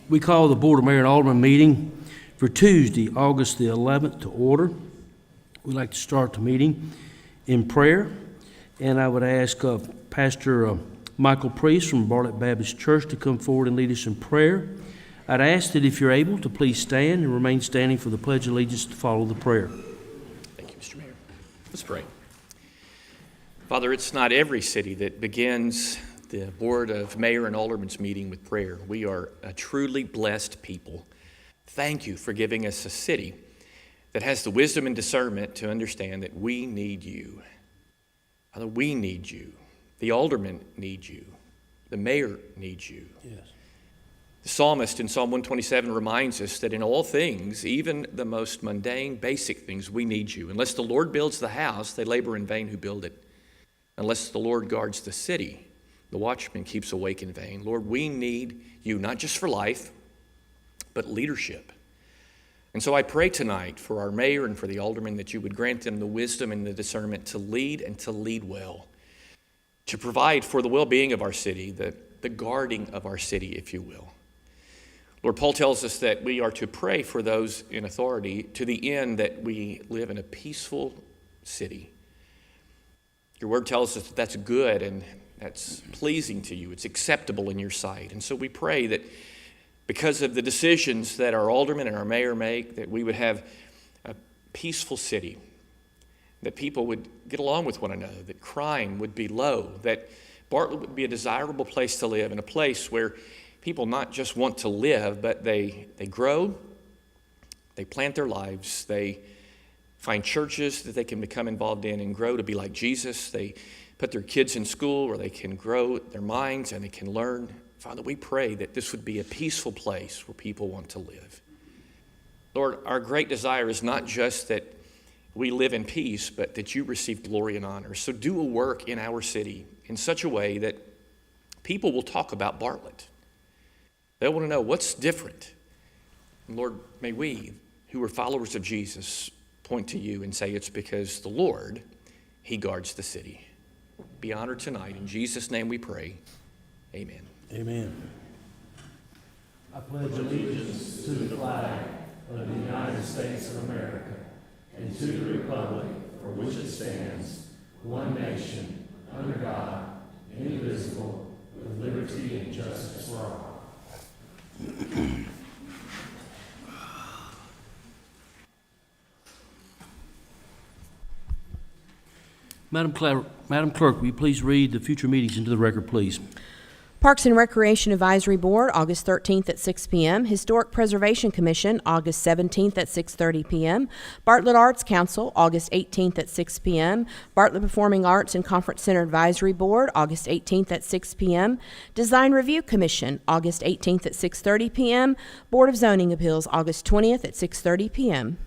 We call the Board of Mayor and Aldermen meeting for Tuesday, August the 11th to order. We'd like to start the meeting in prayer, and I would ask Pastor Michael Priest from Bartlett Baptist Church to come forward and lead us in prayer. I'd ask that if you're able to please stand and remain standing for the Pledge of Allegiance to follow the prayer. Thank you, Mr. Mayor. Let's pray. Father, it's not every city that begins the Board of Mayor and Aldermen's meeting with prayer. We are a truly blessed people. Thank you for giving us a city that has the wisdom and discernment to understand that we need you. Father, we need you. The aldermen need you. The mayor needs you. Yes. The psalmist in Psalm 127 reminds us that in all things, even the most mundane, basic things, we need you. Unless the Lord builds the house, they labor in vain who build it. Unless the Lord guards the city, the watchman keeps awake in vain. Lord, we need you, not just for life, but leadership. And so I pray tonight for our mayor and for the aldermen that you would grant them the wisdom and the discernment to lead and to lead well, to provide for the well-being of our city, the guarding of our city, if you will. Lord, Paul tells us that we are to pray for those in authority to the end that we live in a peaceful city. Your word tells us that that's good and that's pleasing to you. It's acceptable in your sight. And so we pray that because of the decisions that our aldermen and our mayor make, that we would have a peaceful city, that people would get along with one another, that crime would be low, that Bartlett would be a desirable place to live, and a place where people not just want to live, but they grow, they plant their lives, they find churches that they can become involved in and grow to be like Jesus. They put their kids in school where they can grow their minds and they can learn. Father, we pray that this would be a peaceful place where people want to live. Lord, our great desire is not just that we live in peace, but that you receive glory and honor. So do a work in our city in such a way that people will talk about Bartlett. They want to know what's different. And Lord, may we, who are followers of Jesus, point to you and say it's because the Lord, he guards the city. Be honored tonight. In Jesus' name we pray. Amen. Amen. I pledge allegiance to the flag of the United States of America and to the republic for which it stands, one nation, under God, indivisible, with liberty and justice for all. Madam Clerk, will you please read the future meetings into the record, please? Parks and Recreation Advisory Board, August 13th at 6 p.m. Historic Preservation Commission, August 17th at 6:30 p.m. Bartlett Arts Council, August 18th at 6 p.m. Bartlett Performing Arts and Conference Center Advisory Board, August 18th at 6 p.m. Design Review Commission, August 18th at 6:30 p.m. Board of Zoning Appeals, August 20th at 6:30 p.m.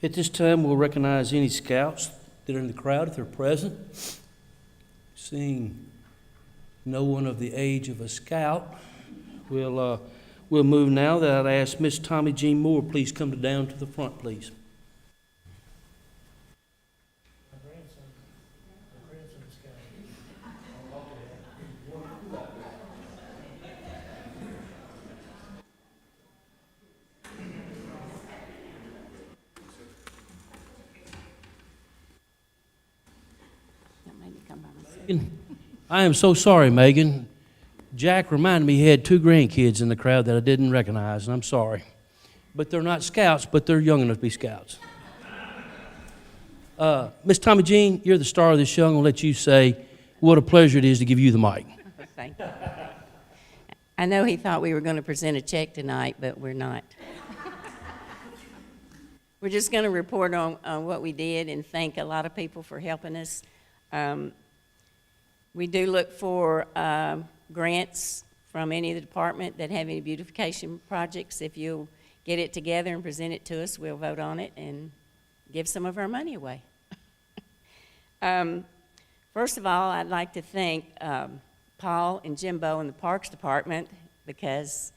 At this time, we'll recognize any scouts that are in the crowd if they're present. Seeing no one of the age of a scout, we'll move now. That I'd ask Miss Tommy Jean Moore, please come down to the front, please. My grandson's scout. I am so sorry, Megan. Jack reminded me he had two grandkids in the crowd that I didn't recognize, and I'm sorry. But they're not scouts, but they're young enough to be scouts. Miss Tommy Jean, you're the star of this show. I'm going to let you say what a pleasure it is to give you the mic. Thank you. I know he thought we were going to present a check tonight, but we're not. We're just going to report on what we did and thank a lot of people for helping us. We do look for grants from any of the department that have any beautification projects. If you'll get it together and present it to us, we'll vote on it and give some of our money away. First of all, I'd like to thank Paul and Jimbo in the Parks Department, because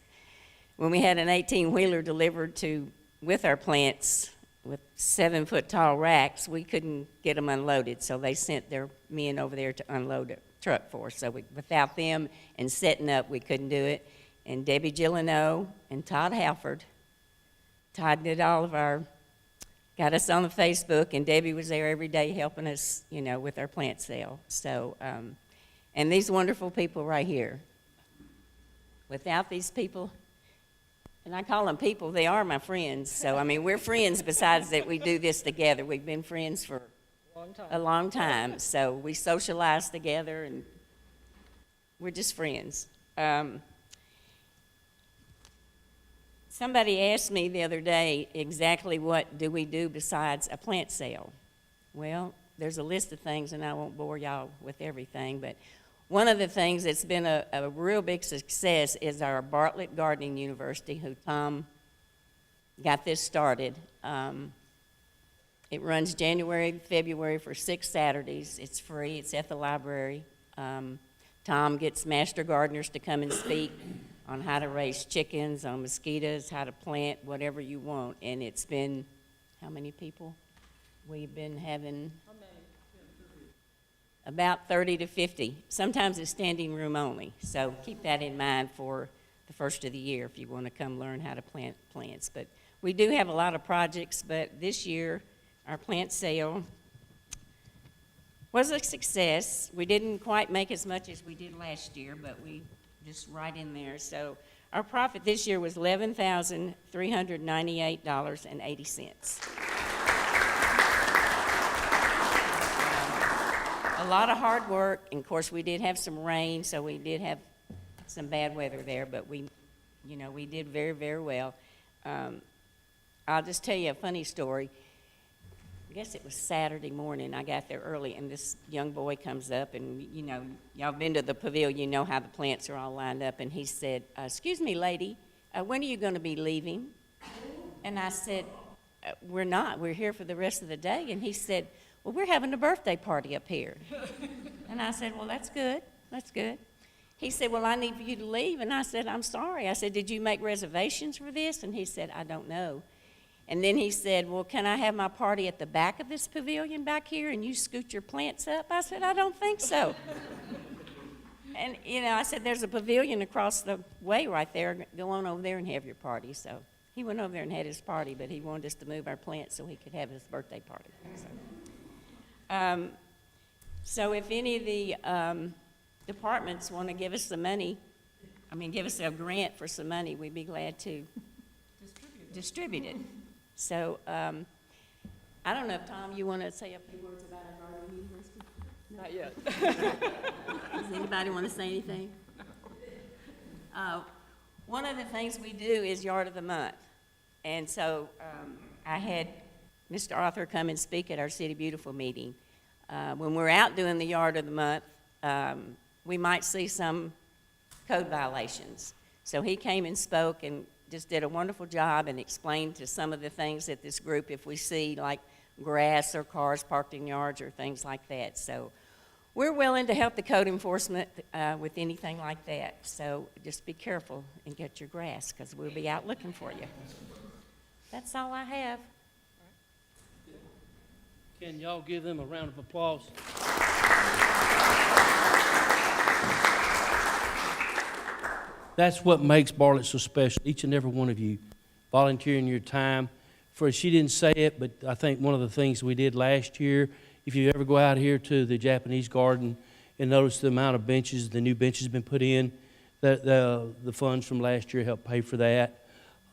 when we had an 18-wheeler delivered to with our plants, with 7-foot-tall racks, we couldn't get them unloaded, so they sent their men over there to unload a truck for us. So without them and setting up, we couldn't do it. And Debbie Gillino and Todd Halford, Todd did got us on the Facebook, and Debbie was there every day helping us, with our plant sale. So, and these wonderful people right here. Without these people, and I call them people, they are my friends. So, I mean, we're friends besides that we do this together. We've been friends for a long time. So we socialize together, and we're just friends. Somebody asked me the other day exactly what do we do besides a plant sale. Well, there's a list of things, and I won't bore y'all with everything, but one of the things that's been a real big success is our Bartlett Gardening University, who Tom got this started. It runs January, February for 6 Saturdays. It's free. It's at the library. Tom gets master gardeners to come and speak on how to raise chickens, on mosquitoes, how to plant, whatever you want. And it's been, how many people? We've been having about 30 to 50. Sometimes it's standing room only. So keep that in mind for the first of the year if you want to come learn how to plant plants. But we do have a lot of projects, but this year our plant sale was a success. We didn't quite make as much as we did last year, but we just right in there. So our profit this year was $11,398.80. A lot of hard work, and of course we did have some rain, so we did have some bad weather there, but we did very, very well. I'll just tell you a funny story. I guess it was Saturday morning. I got there early, and this young boy comes up, and y'all been to the pavilion, you know how the plants are all lined up, and he said, "Excuse me, lady, when are you going to be leaving?" And I said, "We're not. We're here for the rest of the day." And he said, "Well, we're having a birthday party up here." And I said, "Well, that's good. That's good." He said, "Well, I need for you to leave." And I said, "I'm sorry." I said, "Did you make reservations for this?" And he said, "I don't know." And then he said, "Well, can I have my party at the back of this pavilion back here and you scoot your plants up?" I said, "I don't think so." And, I said, "There's a pavilion across the way right there. Go on over there and have your party." So he went over there and had his party, but he wanted us to move our plants so he could have his birthday party. So if any of the departments want to give us some money, give us a grant for some money, we'd be glad to distribute it. So I don't know if, Tom, you want to say a few words about our gardening university? Not yet. Does anybody want to say anything? One of the things we do is Yard of the Month. And so I had Mr. Arthur come and speak at our City Beautiful meeting. When we're out doing the Yard of the Month, we might see some code violations. So he came and spoke and just did a wonderful job and explained to some of the things that this group, if we see like grass or cars parked in yards or things like that. So we're willing to help the code enforcement with anything like that. So just be careful and get your grass, because we'll be out looking for you. That's all I have. Can y'all give them a round of applause? That's what makes Bartlett so special. Each and every one of you volunteering your time. She didn't say it, but I think one of the things we did last year, if you ever go out here to the Japanese garden and notice the amount of benches, the new benches been put in, the funds from last year helped pay for that.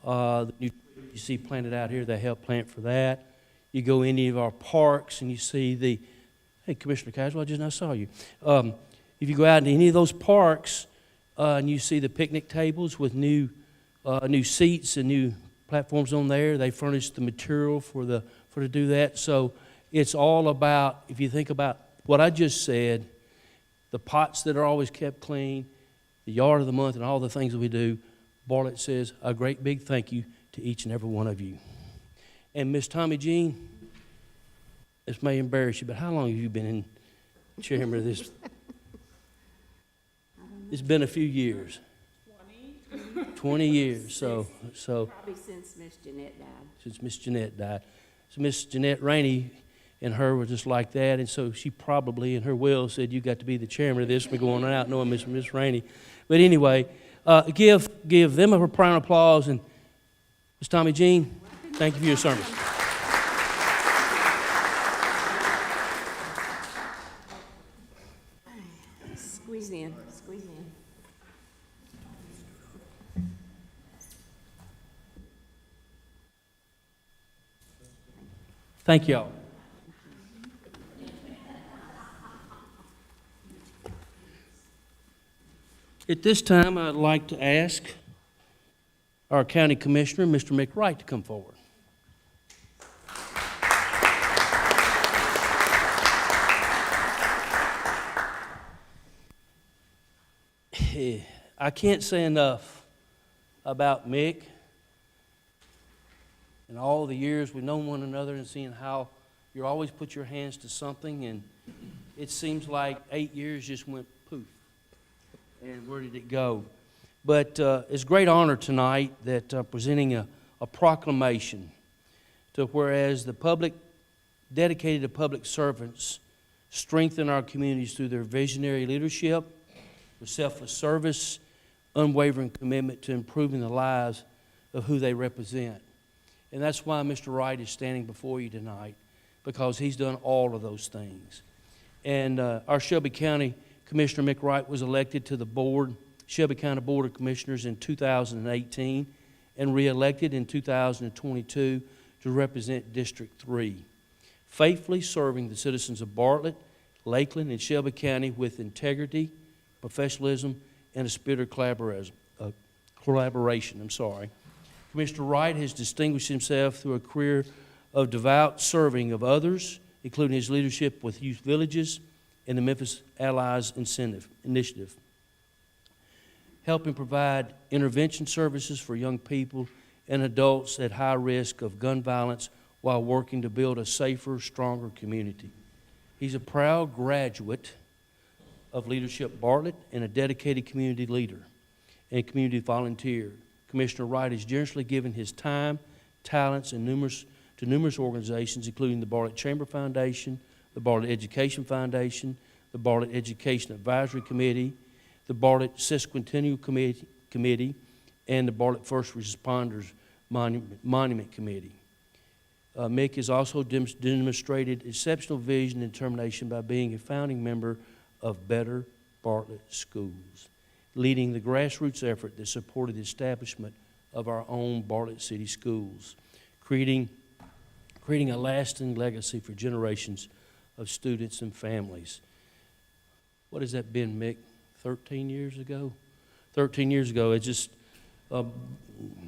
The new trees you see planted out here, they help plant for that. You go any of our parks and you see hey, Commissioner Caswell, I just now saw you. If you go out into any of those parks and you see the picnic tables with new seats and new platforms on there, they furnish the material to do that. So it's all about, if you think about what I just said, the pots that are always kept clean, the Yard of the Month, and all the things that we do, Bartlett says a great big thank you to each and every one of you. And Miss Tommy Jean, this may embarrass you, but how long have you been in chairman of this? It's been a few years. 20. 20 years, so Probably since Miss Jeanette died. since Miss Jeanette died. So Miss Jeanette Rainey and her were just like that, and so she probably in her will said, you got to be the chairman of this. We're going out knowing Miss Rainey. But anyway, give them a round of applause. And Miss Tommy Jean, thank you for your sermon. Squeeze in, squeeze in. Thank y'all. At this time, I'd like to ask our county commissioner, Mr. McWright, to come forward. I can't say enough about Mick and all the years we've known one another and seeing how you always put your hands to something, and it seems like 8 years just went poof. And where did it go? But it's a great honor tonight that presenting a proclamation to whereas the public, dedicated to public servants, strengthen our communities through their visionary leadership, with selfless service, unwavering commitment to improving the lives of who they represent. And that's why Mr. Wright is standing before you tonight, because he's done all of those things. And our Shelby County Commissioner Mick Wright was elected to the board, Shelby County Board of Commissioners in 2018 and re-elected in 2022 to represent District 3, faithfully serving the citizens of Bartlett, Lakeland, and Shelby County with integrity, professionalism, and a spirit of collaboration. Commissioner Wright has distinguished himself through a career of devout serving of others, including his leadership with youth villages and the Memphis Allies Initiative, helping provide intervention services for young people and adults at high risk of gun violence while working to build a safer, stronger community. He's a proud graduate of Leadership Bartlett and a dedicated community leader and community volunteer. Commissioner Wright has generously given his time, talents, and numerous organizations, including the Bartlett Chamber Foundation, the Bartlett Education Foundation, the Bartlett Education Advisory Committee, the Bartlett Sesquicentennial Committee, and the Bartlett First Responders Monument Committee. Mick has also demonstrated exceptional vision and determination by being a founding member of Better Bartlett Schools, leading the grassroots effort that supported the establishment of our own Bartlett City Schools, creating a lasting legacy for generations of students and families. What has that been, Mick? 13 years ago? 13 years ago, it's just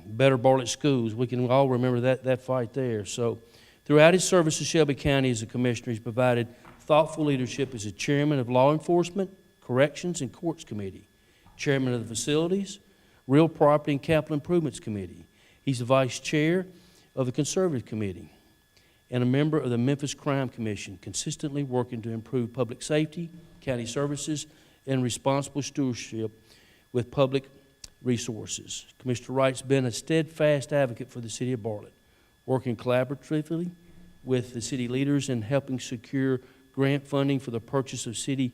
Better Bartlett Schools. We can all remember that fight there. So throughout his service to Shelby County as a commissioner, he's provided thoughtful leadership as a chairman of Law Enforcement, Corrections, and Courts Committee, chairman of the Facilities, Real Property, and Capital Improvements Committee. He's the vice chair of the Conservative Committee and a member of the Memphis Crime Commission, consistently working to improve public safety, county services, and responsible stewardship with public resources. Commissioner Wright's been a steadfast advocate for the city of Bartlett, working collaboratively with the city leaders and helping secure grant funding for the purchase of city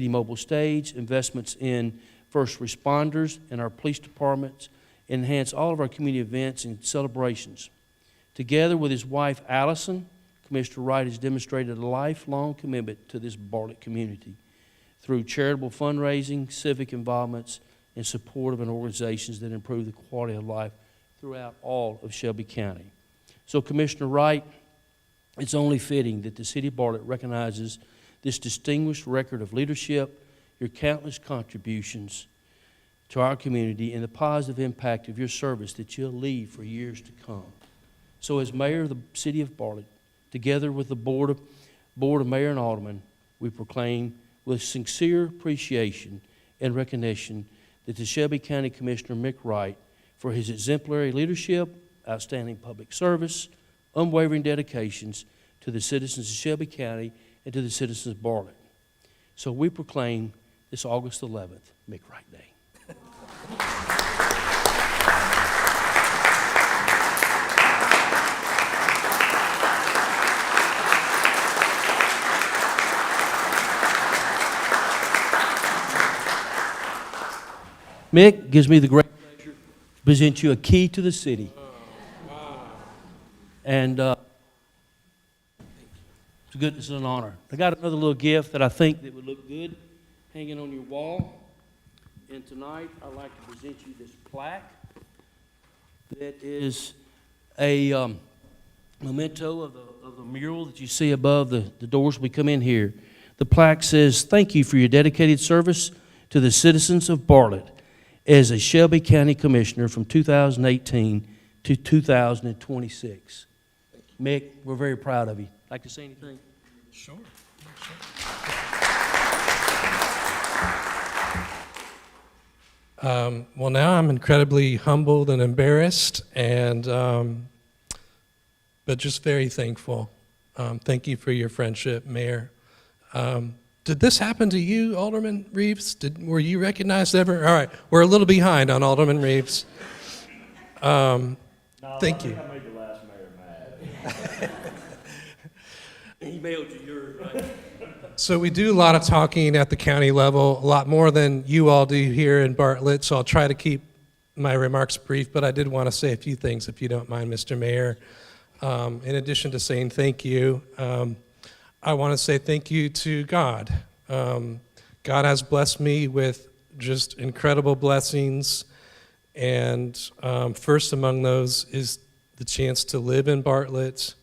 mobile stage, investments in first responders and our police departments, enhance all of our community events and celebrations. Together with his wife, Allison, Commissioner Wright has demonstrated a lifelong commitment to this Bartlett community through charitable fundraising, civic involvements, and support of organizations that improve the quality of life throughout all of Shelby County. So, Commissioner Wright, it's only fitting that the city of Bartlett recognizes this distinguished record of leadership, your countless contributions to our community, and the positive impact of your service that you'll leave for years to come. So as mayor of the city of Bartlett, together with the board of mayor and aldermen, we proclaim with sincere appreciation and recognition that the Shelby County Commissioner Mick Wright, for his exemplary leadership, outstanding public service, unwavering dedications to the citizens of Shelby County and to the citizens of Bartlett. So we proclaim this August 11th, Mick Wright Day. Mick, gives me the great pleasure to present you a key to the city. And it's it's an honor. I got another little gift that I think that would look good hanging on your wall. And tonight, I'd like to present you this plaque that is a memento of the mural that you see above the doors we come in here. The plaque says, "Thank you for your dedicated service to the citizens of Bartlett as a Shelby County Commissioner from 2018 to 2026. Mick, we're very proud of you. Like to say anything? Sure. Well, now I'm incredibly humbled and embarrassed, and but just very thankful. Thank you for your friendship, Mayor. Did this happen to you, Alderman Reeves? Were you recognized ever? All right, we're a little behind on Alderman Reeves. Thank you. I made the last mayor mad. He mailed you yours, right? So we do a lot of talking at the county level, a lot more than you all do here in Bartlett, so I'll try to keep my remarks brief, but I did want to say a few things, if you don't mind, Mr. Mayor. In addition to saying thank you, I want to say thank you to God. God has blessed me with just incredible blessings, and first among those is the chance to live in Bartlett,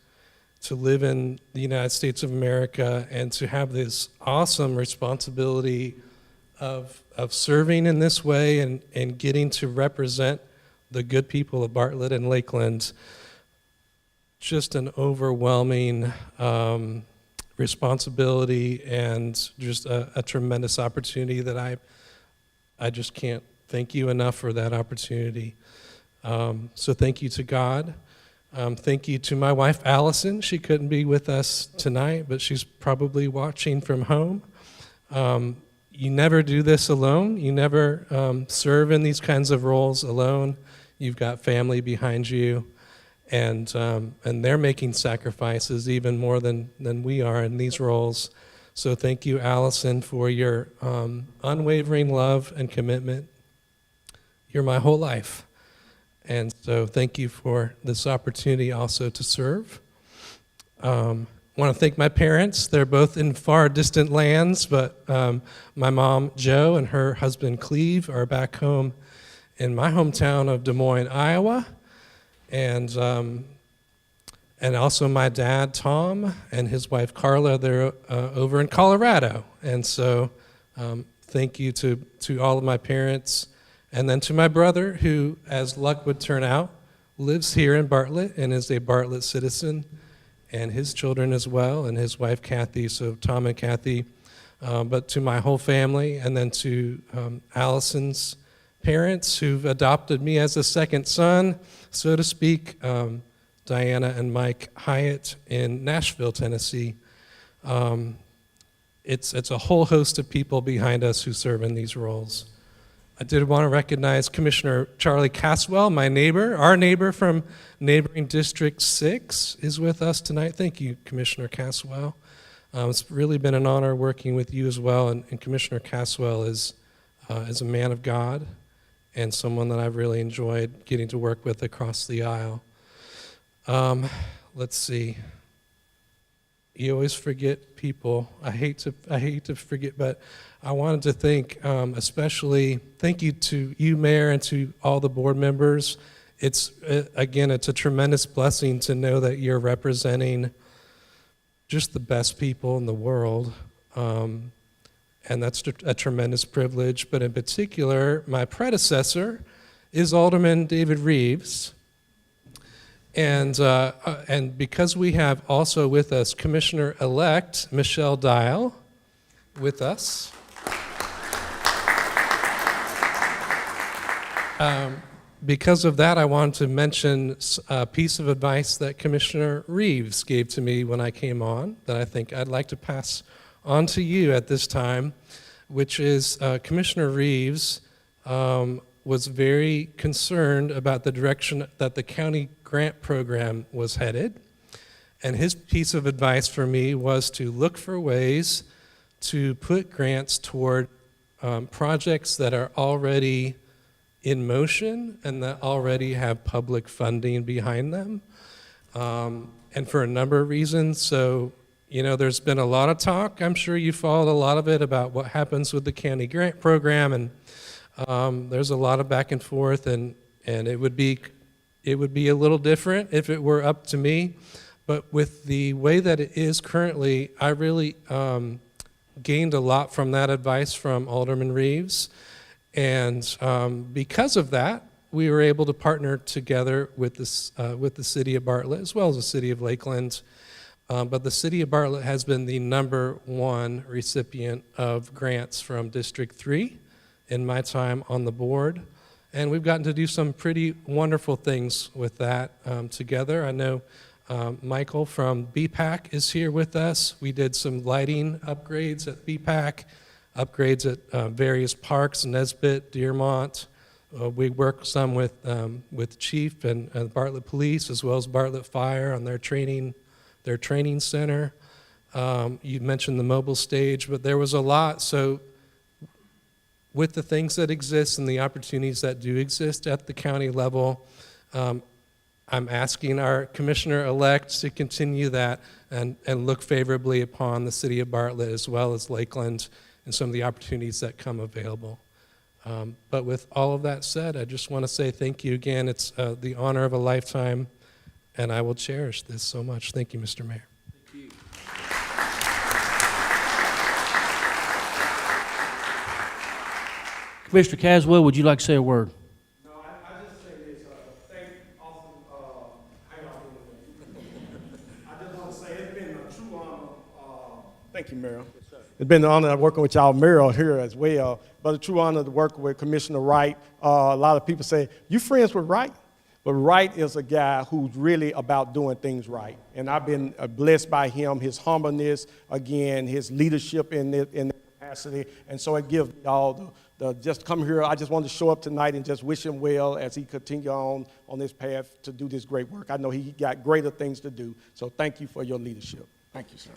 to live in the United States of America, and to have this awesome responsibility of serving in this way and getting to represent the good people of Bartlett and Lakeland. Just an overwhelming responsibility and just a tremendous opportunity that I just can't thank you enough for that opportunity. So thank you to God. Thank you to my wife, Allison. She couldn't be with us tonight, but she's probably watching from home. You never do this alone. You never serve in these kinds of roles alone. You've got family behind you, and they're making sacrifices even more than we are in these roles. So thank you, Allison, for your unwavering love and commitment. You're my whole life. And so thank you for this opportunity also to serve. I want to thank my parents. They're both in far distant lands, but my mom, Jo, and her husband, Cleve, are back home in my hometown of Des Moines, Iowa. And also my dad, Tom, and his wife, Carla, they're over in Colorado. And so thank you to all of my parents. And then to my brother, who, as luck would turn out, lives here in Bartlett and is a Bartlett citizen, and his children as well, and his wife, Kathy, so Tom and Kathy. But to my whole family, and then to Allison's parents, who've adopted me as a second son, so to speak, Diana and Mike Hyatt in Nashville, Tennessee. It's a whole host of people behind us who serve in these roles. I did want to recognize Commissioner Charlie Caswell, my neighbor. Our neighbor from neighboring District 6 is with us tonight. Thank you, Commissioner Caswell. It's really been an honor working with you as well, and Commissioner Caswell is a man of God and someone that I've really enjoyed getting to work with across the aisle. Let's see. You always forget people. I hate to forget, but I wanted to thank thank you to you, Mayor, and to all the board members. It's a tremendous blessing to know that you're representing just the best people in the world, and that's a tremendous privilege. But in particular, my predecessor is Alderman David Reeves. And because we have also with us Commissioner-elect Michelle Dial with us. Because of that, I wanted to mention a piece of advice that Commissioner Reeves gave to me when I came on that I think I'd like to pass on to you at this time, which is Commissioner Reeves was very concerned about the direction that the county grant program was headed. And his piece of advice for me was to look for ways to put grants toward projects that are already in motion and that already have public funding behind them, and for a number of reasons. So, you know, there's been a lot of talk, I'm sure you followed a lot of it, about what happens with the county grant program, and there's a lot of back and forth, and it would be a little different if it were up to me. But with the way that it is currently, I really gained a lot from that advice from Alderman Reeves. And because of that, we were able to partner together with the city of Bartlett, as well as the city of Lakeland. But the city of Bartlett has been the #1 recipient of grants from District 3 in my time on the board. And we've gotten to do some pretty wonderful things with that together. I know Michael from BPAC is here with us. We did some lighting upgrades at BPAC, upgrades at various parks, Nesbitt, Dearmont. We work some with Chief and Bartlett Police, as well as Bartlett Fire on their training center. You mentioned the mobile stage, but there was a lot. So with the things that exist and the opportunities that do exist at the county level, I'm asking our commissioner-elect to continue that and look favorably upon the city of Bartlett as well as Lakeland and some of the opportunities that come available. But with all of that said, I just want to say thank you again. It's the honor of a lifetime, and I will cherish this so much. Thank you, Mr. Mayor. Thank you. Commissioner Caswell, would you like to say a word? No, I just say this, thank awesome, how y'all doing? I just want to say it's been a true honor, thank you, Mayor. It's been an honor working with y'all, Mayor, here as well, but a true honor to work with Commissioner Wright. A lot of people say, you friends with Wright? But Wright is a guy who's really about doing things right. And I've been blessed by him, his humbleness, again, his leadership in the capacity. And so it gives y'all the just come here. I just wanted to show up tonight and just wish him well as he continue on this path to do this great work. I know he got greater things to do. So thank you for your leadership. Thank you, sir.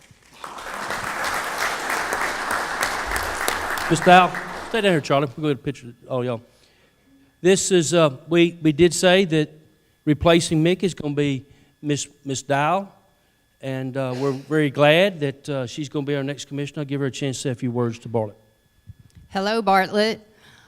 Ms. Dow, stay down here, Charlie. We'll go get a picture of all y'all. This is, we did say that replacing Mick is going to be Miss Dow, and we're very glad that she's going to be our next commissioner. I'll give her a chance to say a few words to Bartlett. Hello, Bartlett.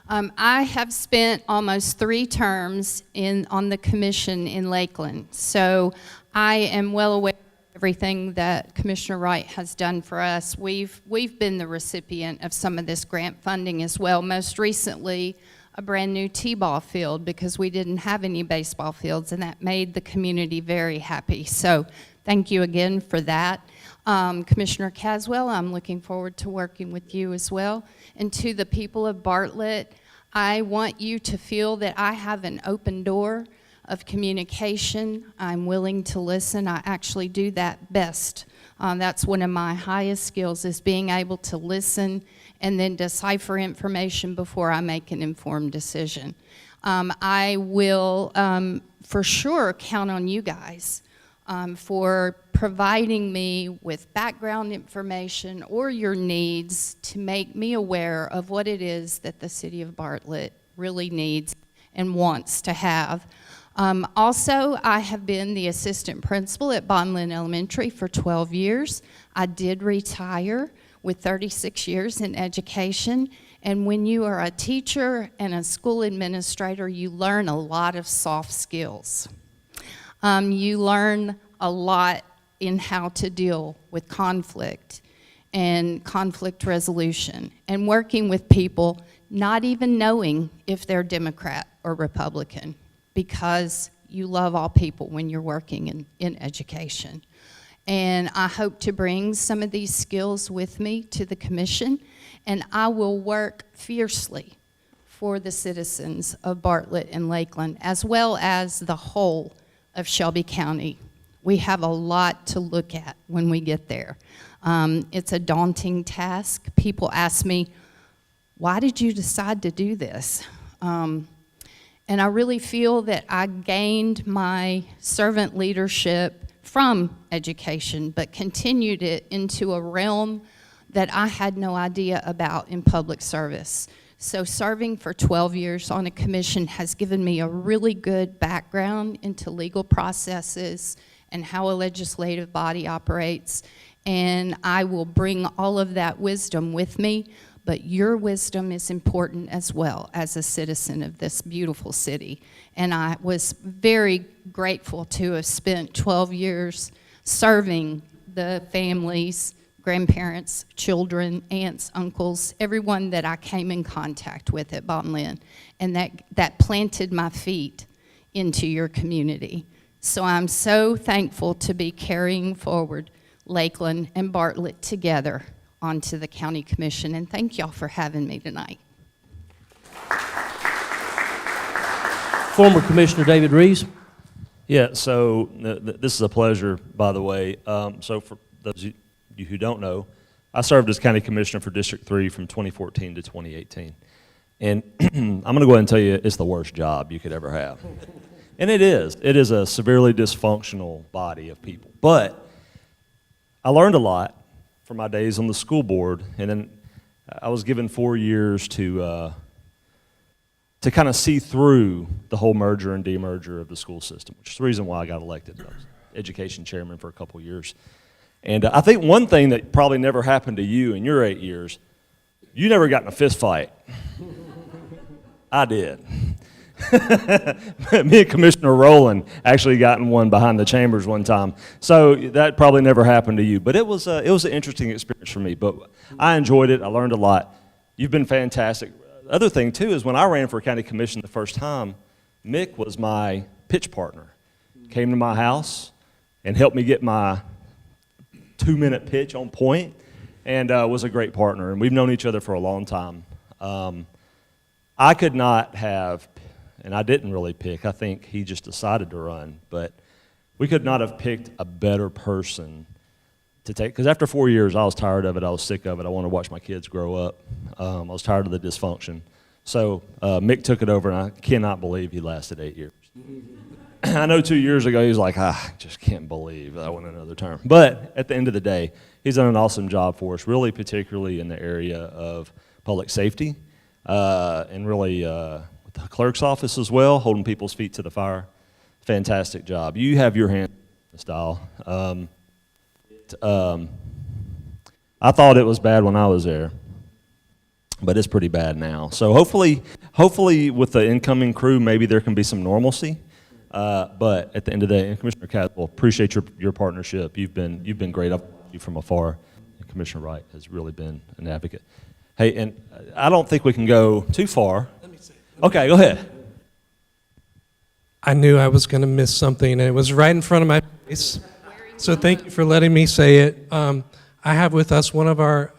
I have spent almost 3 terms on the commission in Lakeland, so I am well aware of everything that Commissioner Wright has done for us. We've been the recipient of some of this grant funding as well. Most recently, a brand new t-ball field because we didn't have any baseball fields, and that made the community very happy. So thank you again for that. Commissioner Caswell, I'm looking forward to working with you as well. And to the people of Bartlett, I want you to feel that I have an open door of communication. I'm willing to listen. I actually do that best. That's one of my highest skills, is being able to listen and then decipher information before I make an informed decision. I will for sure count on you guys for providing me with background information or your needs to make me aware of what it is that the city of Bartlett really needs and wants to have. Also, I have been the assistant principal at Bonlin Elementary for 12 years. I did retire with 36 years in education, and when you are a teacher and a school administrator, you learn a lot of soft skills. You learn a lot in how to deal with conflict and conflict resolution and working with people not even knowing if they're Democrat or Republican, because you love all people when you're working in education. And I hope to bring some of these skills with me to the commission, and I will work fiercely for the citizens of Bartlett and Lakeland, as well as the whole of Shelby County. We have a lot to look at when we get there. It's a daunting task. People ask me, why did you decide to do this? And I really feel that I gained my servant leadership from education, but continued it into a realm that I had no idea about in public service. So serving for 12 years on a commission has given me a really good background into legal processes and how a legislative body operates. And I will bring all of that wisdom with me, but your wisdom is important as well as a citizen of this beautiful city. And I was very grateful to have spent 12 years serving the families, grandparents, children, aunts, uncles, everyone that I came in contact with at Bon Lin, and that planted my feet into your community. So I'm so thankful to be carrying forward Lakeland and Bartlett together onto the county commission, and thank y'all for having me tonight. Former Commissioner David Reeves. Yeah, so this is a pleasure, by the way. So for those of you who don't know, I served as county commissioner for District 3 from 2014 to 2018. And I'm going to go ahead and tell you it's the worst job you could ever have. And it is. It is a severely dysfunctional body of people. But I learned a lot from my days on the school board, and then I was given 4 years to kind of see through the whole merger and demerger of the school system, which is the reason why I got elected. I was education chairman for a couple years. And I think one thing that probably never happened to you in your 8 years, you never got in a fist fight. I did. Me and Commissioner Rowland actually got in one behind the chambers one time. So that probably never happened to you. But it was an interesting experience for me. But I enjoyed it. I learned a lot. You've been fantastic. The other thing, too, is when I ran for county commission the first time, Mick was my pitch partner. Came to my house and helped me get my 2-minute pitch on point, and was a great partner. And we've known each other for a long time. I could not have, and I didn't really pick. I think he just decided to run. But we could not have picked a better person to take, because after 4 years, I was tired of it. I was sick of it. I wanted to watch my kids grow up. I was tired of the dysfunction. So Mick took it over, and I cannot believe he lasted 8 years. I know 2 years ago he was like, I just can't believe I went another term. But at the end of the day, he's done an awesome job for us, really particularly in the area of public safety, and really with the clerk's office as well, holding people's feet to the fire. Fantastic job. You have your hand in the style. I thought it was bad when I was there, but it's pretty bad now. So hopefully with the incoming crew, maybe there can be some normalcy. But at the end of the day, and Commissioner Caswell, appreciate your partnership. You've been great. I've watched you from afar. And Commissioner Wright has really been an advocate. Hey, and I don't think we can go too far. Okay, go ahead. I knew I was going to miss something, and it was right in front of my face. So thank you for letting me say it. I have with us one of our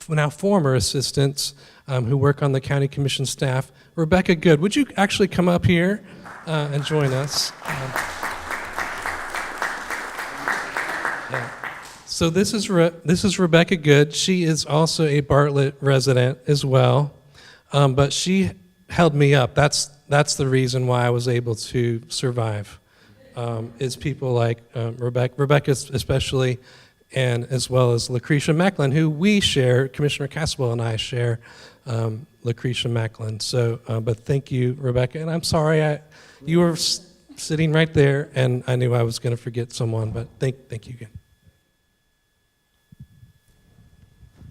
now former assistants who work on the county commission staff, Rebecca Good. Would you actually come up here and join us? Yeah. So this is Rebecca Good. She is also a Bartlett resident as well, but she held me up. That's the reason why I was able to survive. Is people like Rebecca especially, and as well as Lucretia Macklin, who we share, Commissioner Caswell and I share Lucretia Macklin. So, but thank you, Rebecca. And I'm sorry, you were sitting right there, and I knew I was going to forget someone, but thank you again.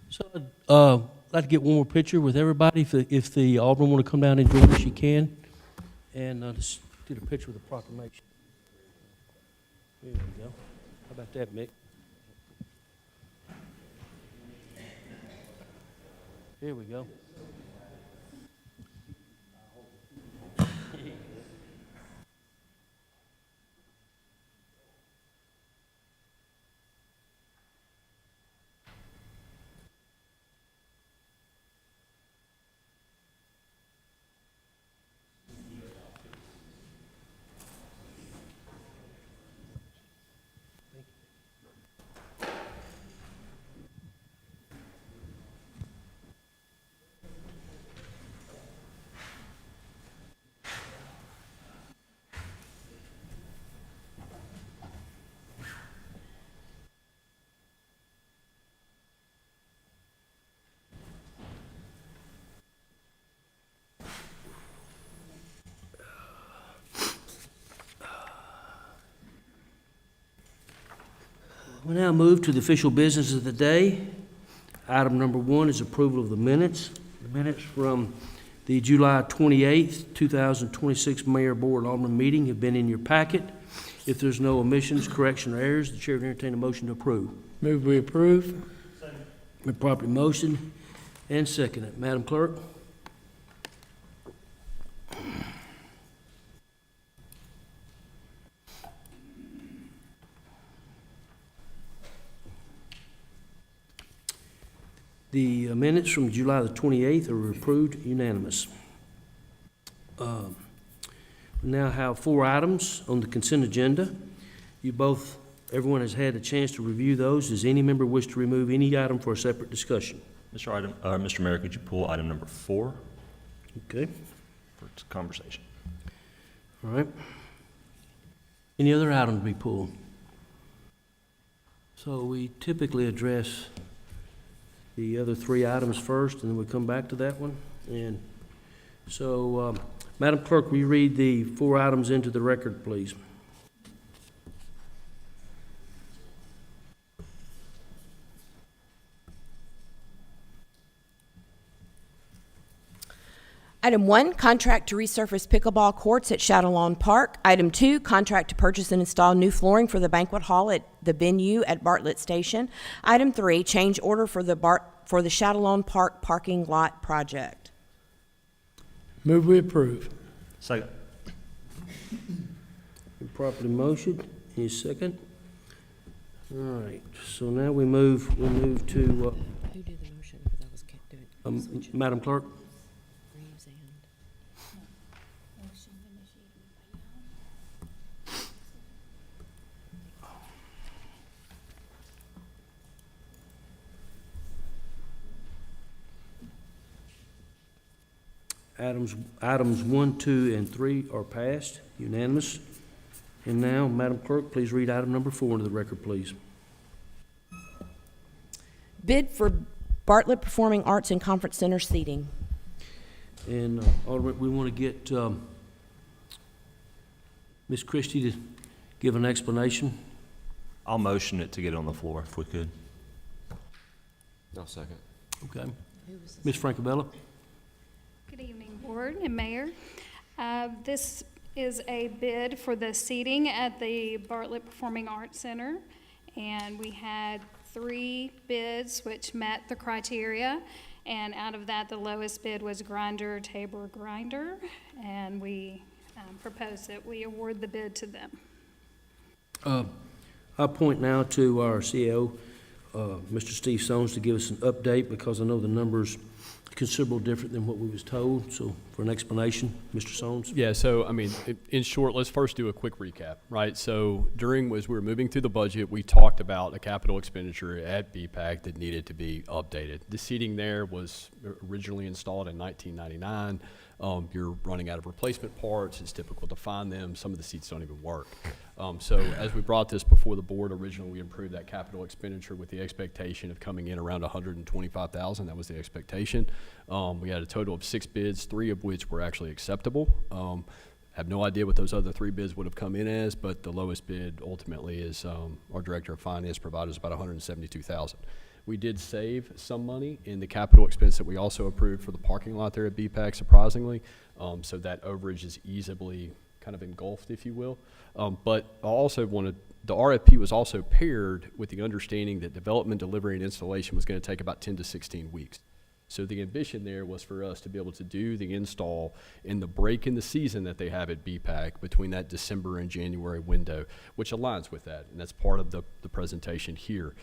So I'd like to get one more picture with everybody. If the Alderman want to come down and join us, you can. And just do the picture with the proclamation. There we go. How about that, Mick? Here we go. We now move to the official business of the day. Item number 1 is approval of the minutes. The minutes from the July 28th, 2026 Mayor Board Alderman meeting have been in your packet. If there's no omissions, correction, or errors, the chair will entertain a motion to approve. Move we approve. Been properly motion and seconded. Madam Clerk? The minutes from July the 28th are approved unanimous. We now have 4 items on the consent agenda. Everyone has had a chance to review those. Does any member wish to remove any item for a separate discussion? Mr. Mayor, could you pull item number 4 Okay, for conversation? all right. Any other items to be pulled? So we typically address the other 3 items first, and then we come back to that one. And so, Madam Clerk, will you read the 4 items into the record, please? Item 1, contract to resurface pickleball courts at Shadow Lawn Park. Item 2, contract to purchase and install new flooring for the banquet hall at the venue at Bartlett Station. Item 3, change order for the Shadow Lawn Park parking lot project. Move we approve. Second. Been properly motioned. Any second? All right, so now we move to, Who did the motion? Because I was doing Madam Clerk? Reeves and... Items 1, 2, and 3 are passed, unanimous. And now, Madam Clerk, please read item number 4 into the record, please. Bid for Bartlett Performing Arts and Conference Center seating. And, Alderman, we want to get Ms. Christie to give an explanation. I'll motion it to get on the floor if we could. I'll second. Okay. Ms. Francabella? Good evening, Board and Mayor. This is a bid for the seating at the Bartlett Performing Arts Center, and we had 3 bids which met the criteria, and out of that, the lowest bid was Grinder Tabor Grinder, and we propose that we award the bid to them. I point now to our CEO, Mr. Steve Sones, to give us an update, because I know the numbers are considerably different than what we was told. So for an explanation, Mr. Sones. Yeah, so, I mean, in short, let's first do a quick recap, right? So as we were moving through the budget, we talked about a capital expenditure at BPAC that needed to be updated. The seating there was originally installed in 1999. You're running out of replacement parts. It's difficult to find them. Some of the seats don't even work. So as we brought this before the board, originally we improved that capital expenditure with the expectation of coming in around $125,000. That was the expectation. We had a total of 6 bids, 3 of which were actually acceptable. Have no idea what those other 3 bids would have come in as, but the lowest bid ultimately is our Director of Finance provided us about $172,000. We did save some money in the capital expense that we also approved for the parking lot there at BPAC, surprisingly. So that overage is easily kind of engulfed, if you will. But I also wanted, the RFP was also paired with the understanding that development, delivery, and installation was going to take about 10 to 16 weeks. So the ambition there was for us to be able to do the install in the break in the season that they have at BPAC between that December and January window, which aligns with that, and that's part of the presentation here.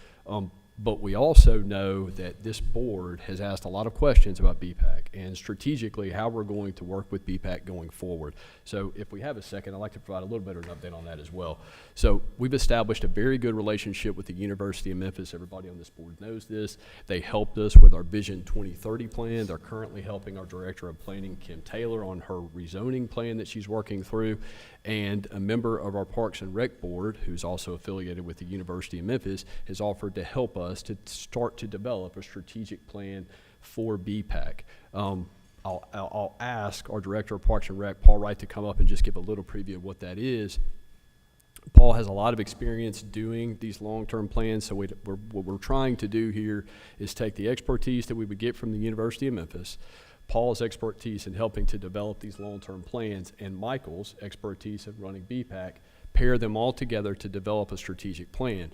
But we also know that this board has asked a lot of questions about BPAC and strategically how we're going to work with BPAC going forward. So if we have a second, I'd like to provide a little bit of an update on that as well. So we've established a very good relationship with the University of Memphis. Everybody on this board knows this. They helped us with our Vision 2030 plan. They're currently helping our Director of Planning, Kim Taylor, on her rezoning plan that she's working through. And a member of our Parks and Rec Board, who's also affiliated with the University of Memphis, has offered to help us to start to develop a strategic plan for BPAC. I'll ask our Director of Parks and Rec, Paul Wright, to come up and just give a little preview of what that is. Paul has a lot of experience doing these long-term plans, so what we're trying to do here is take the expertise that we would get from the University of Memphis, Paul's expertise in helping to develop these long-term plans, and Michael's expertise in running BPAC, pair them all together to develop a strategic plan.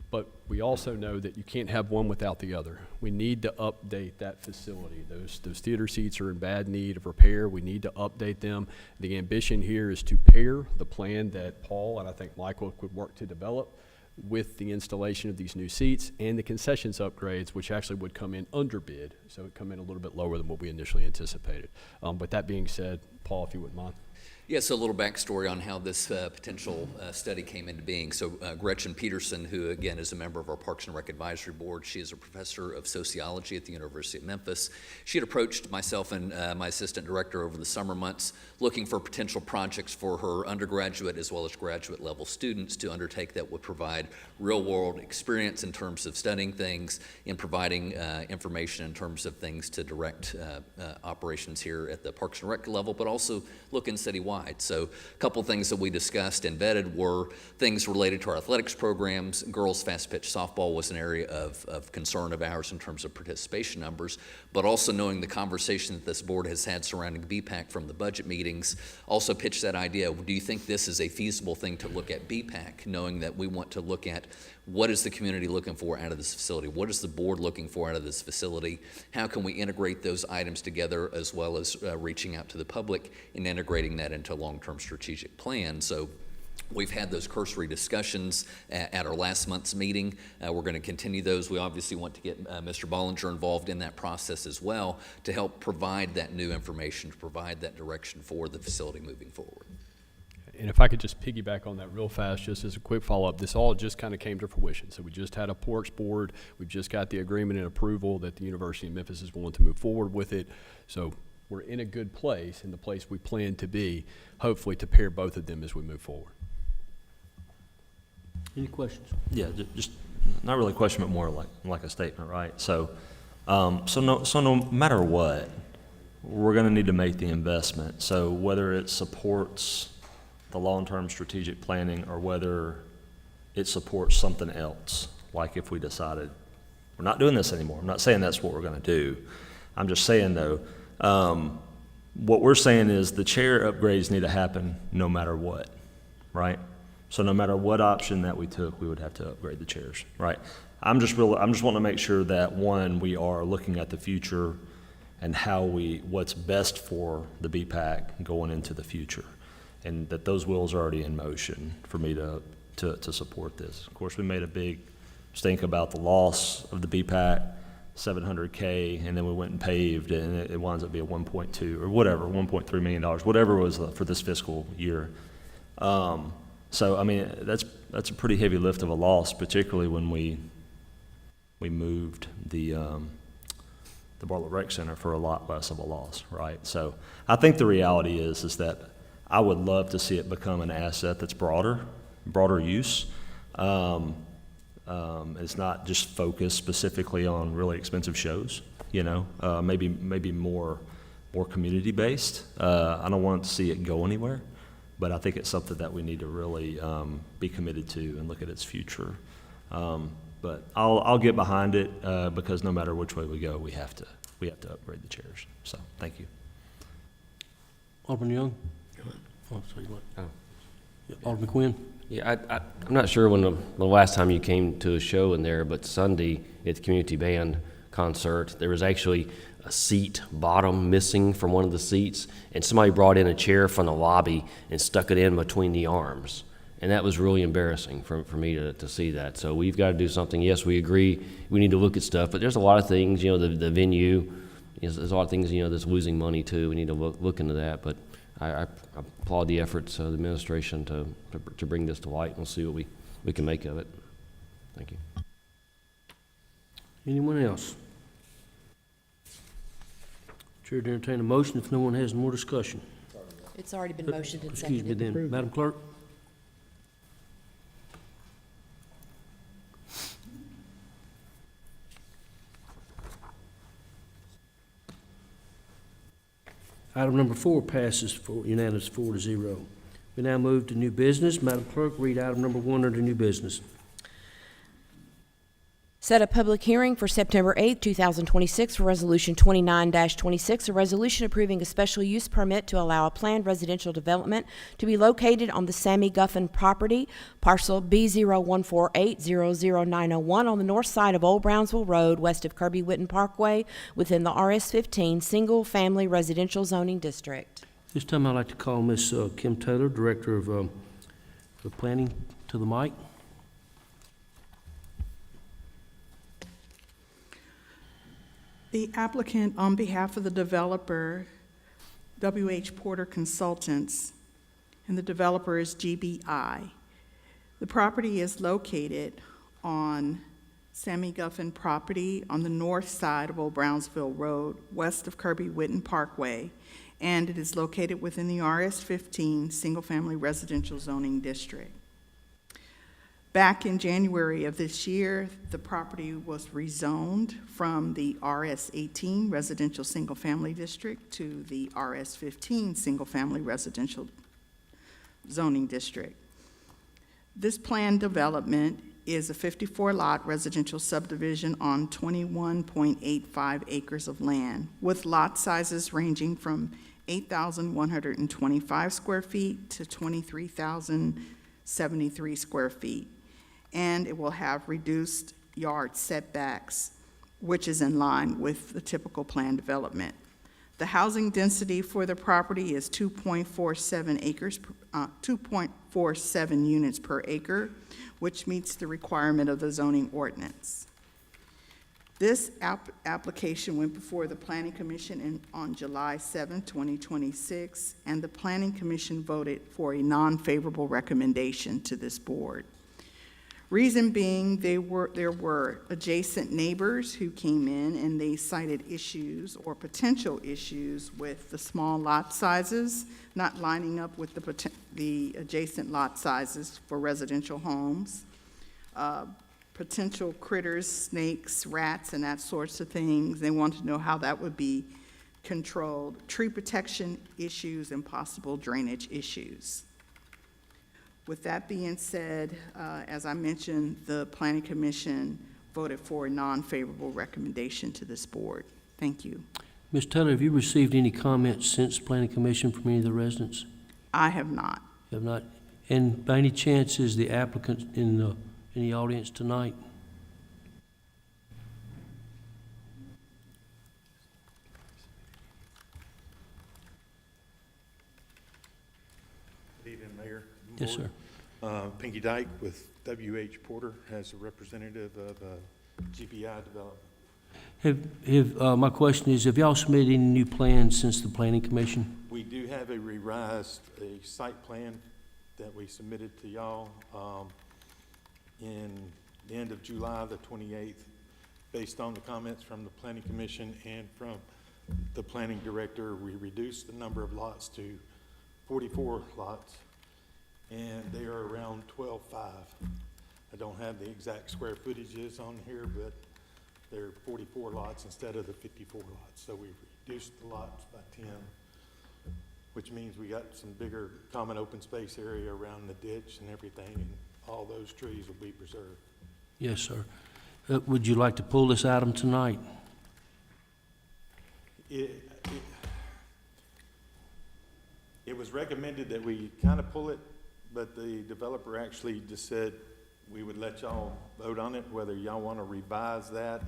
But we also know that you can't have one without the other. We need to update that facility. Those theater seats are in bad need of repair. We need to update them. The ambition here is to pair the plan that Paul and I think Michael could work to develop with the installation of these new seats and the concessions upgrades, which actually would come in under bid, so it would come in a little bit lower than what we initially anticipated. But that being said, Paul, if you wouldn't mind. Yes, a little backstory on how this potential study came into being. So Gretchen Peterson, who again is a member of our Parks and Rec Advisory Board, she is a professor of sociology at the University of Memphis. She had approached myself and my assistant director over the summer months looking for potential projects for her undergraduate as well as graduate level students to undertake that would provide real world experience in terms of studying things and providing information in terms of things to direct operations here at the Parks and Rec level, but also looking citywide. So a couple things that we discussed and vetted were things related to our athletics programs. Girls fast pitch softball was an area of concern of ours in terms of participation numbers, but also knowing the conversation that this board has had surrounding BPAC from the budget meetings, also pitched that idea. Do you think this is a feasible thing to look at BPAC, knowing that we want to look at what is the community looking for out of this facility? What is the board looking for out of this facility? How can we integrate those items together as well as reaching out to the public and integrating that into a long-term strategic plan? So we've had those cursory discussions at our last month's meeting. We're going to continue those. We obviously want to get Mr. Bollinger involved in that process as well to help provide that new information, to provide that direction for the facility moving forward. And if I could just piggyback on that real fast, just as a quick follow-up, this all just kind of came to fruition. So we just had a Ports Board. We've just got the agreement and approval that the University of Memphis is willing to move forward with it. So we're in a good place, in the place we plan to be, hopefully to pair both of them as we move forward. Any questions? Yeah, just not really a question, but more like a statement, right? So, no matter what, we're going to need to make the investment. So whether it supports the long-term strategic planning or whether it supports something else, like if we decided we're not doing this anymore. I'm not saying that's what we're going to do. I'm just saying, though, what we're saying is the chair upgrades need to happen no matter what, right? So no matter what option that we took, we would have to upgrade the chairs, right? I'm just wanting to make sure that, one, we are looking at the future and what's best for the BPAC going into the future, and that those wheels are already in motion for me to support this. Of course, we made a big stink about the loss of the BPAC, $700K, and then we went and paved, and it winds up being 1.2 or whatever, $1.3 million, whatever it was for this fiscal year. So I mean, that's a pretty heavy lift of a loss, particularly when we moved the Bartlett Rec Center for a lot less of a loss, right? So I think the reality is that I would love to see it become an asset that's broader use. It's not just focused specifically on really expensive shows, maybe more community based. I don't want to see it go anywhere, but I think it's something that we need to really be committed to and look at its future. But I'll get behind it because no matter which way we go, we have to upgrade the chairs. So thank you. Alderman Young? Oh, sorry, what? Yeah, Alderman Quinn? Yeah, I'm not sure when the last time you came to a show in there, but Sunday at the community band concert, there was actually a seat bottom missing from one of the seats, and somebody brought in a chair from the lobby and stuck it in between the arms. And that was really embarrassing for me to see that. So we've got to do something. Yes, we agree. We need to look at stuff, but there's a lot of things, the venue, there's a lot of things, that's losing money too. We need to look into that, but I applaud the efforts of the administration to bring this to light, and we'll see what we can make of it. Thank you. Anyone else? Chair to entertain a motion if no one has more discussion. It's already been motioned and Excuse me seconded. then. Madam Clerk? Item number 4 passes unanimous 4-0. We now move to new business. Madam Clerk, read item number 1 under new business. Set a public hearing for September 8, 2026 for Resolution 29-26, a resolution approving a special use permit to allow a planned residential development to be located on the Sammy Guffin property, parcel B0148000901 on the north side of Old Brownsville Road, west of Kirby Whitten Parkway, within the RS-15 Single-Family Residential Zoning District. This time I'd like to call Ms. Kim Taylor, Director of Planning, to the mic. The applicant, on behalf of the developer, W.H. Porter Consultants, and the developer is GBI. The property is located on Sammy Guffin property on the north side of Old Brownsville Road, west of Kirby Whitten Parkway, and it is located within the RS-15 Single-Family Residential Zoning District. Back in January of this year, the property was rezoned from the RS-18 Residential Single Family District to the RS-15 Single Family Residential Zoning District. This planned development is a 54-lot residential subdivision on 21.85 acres of land, with lot sizes ranging from 8,125 square feet to 23,073 square feet. And it will have reduced yard setbacks, which is in line with the typical planned development. The housing density for the property is 2.47 units per acre, which meets the requirement of the zoning ordinance. This application went before the Planning Commission on July 7, 2026, and the Planning Commission voted for a non-favorable recommendation to this board. Reason being, there were adjacent neighbors who came in and they cited issues or potential issues with the small lot sizes, not lining up with the adjacent lot sizes for residential homes, potential critters, snakes, rats, and that sorts of things. They wanted to know how that would be controlled, tree protection issues, and possible drainage issues. With that being said, as I mentioned, the Planning Commission voted for a non-favorable recommendation to this board. Thank you. Ms. Taylor, have you received any comments since Planning Commission from any of the residents? I have not. You have not? And by any chance, is the applicant in the audience tonight? Good evening, Mayor. Yes, sir. Pinky Dyke with W.H. Porter as a representative of GBI Development. My question is, have y'all submitted any new plans since the Planning Commission? We do have a site plan that we submitted to y'all in the end of July the 28th, based on the comments from the Planning Commission and from the Planning Director. We reduced the number of lots to 44 lots, and they are around 12.5. I don't have the exact square footages on here, but they're 44 lots instead of the 54 lots. So we reduced the lots by 10, which means we got some bigger common open space area around the ditch and everything, and all those trees will be preserved. Yes, sir. Would you like to pull this item tonight? It was recommended that we kind of pull it, but the developer actually just said we would let y'all vote on it, whether y'all want to revise that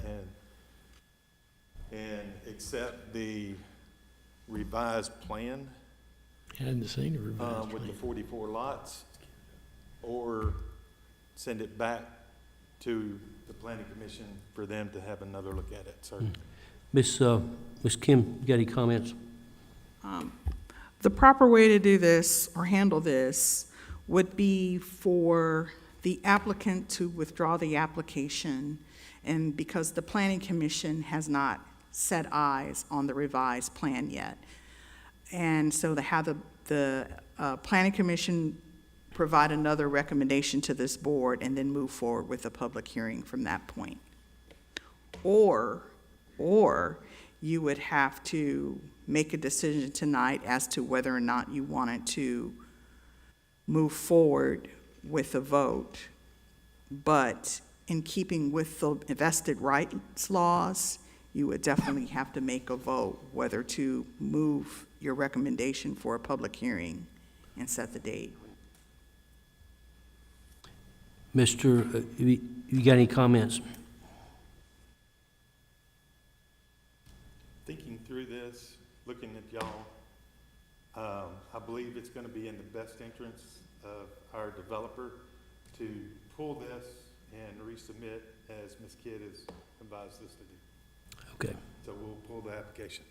and accept the revised plan. I hadn't seen a revised with plan. the 44 lots, or send it back to the Planning Commission for them to have another look at it, sir. Ms. Kim, you got any comments? The proper way to do this or handle this would be for the applicant to withdraw the application, and because the Planning Commission has not set eyes on the revised plan yet. And so to have the Planning Commission provide another recommendation to this board and then move forward with a public hearing from that point. Or you would have to make a decision tonight as to whether or not you wanted to move forward with a vote. But in keeping with the vested rights laws, you would definitely have to make a vote whether to move your recommendation for a public hearing and set the date. Mr., you got any comments? Thinking through this, looking at y'all, I believe it's going to be in the best interest of our developer to pull this and resubmit as Ms. Kidd has advised us to do. Okay. So we'll pull the application.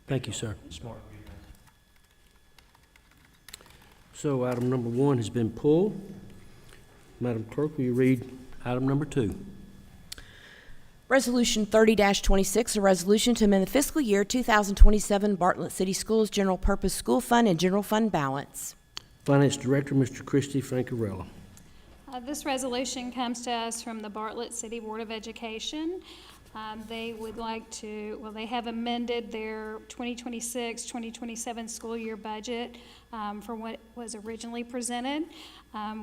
Thank you, sir. Smart. So item number 1 has been pulled. Madam Clerk, will you read item number 2? Resolution 30-26, a resolution to amend the fiscal year 2027 Bartlett City Schools General Purpose School Fund and General Fund balance. Finance Director, Mr. Christie Francarella. This resolution comes to us from the Bartlett City Board of Education. They would like to, well, they have amended their 2026-2027 school year budget from what was originally presented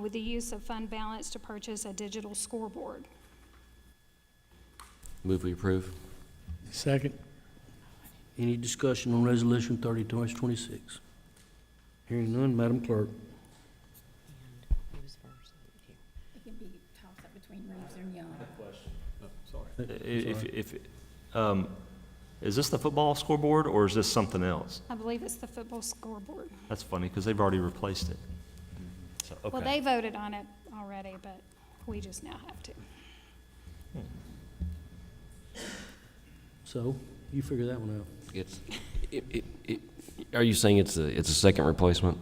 with the use of fund balance to purchase a digital scoreboard. Move we approve. Second. Any discussion on Resolution 30-26? Hearing none, Madam Clerk. It can be tossed up between Reeves and Young. Is this the football scoreboard or is this something else? I believe it's the football scoreboard. That's funny because they've already replaced it. So, okay. Well, they voted on it already, but we just now have to. So, you figure that one out. It's, are you saying it's a second replacement?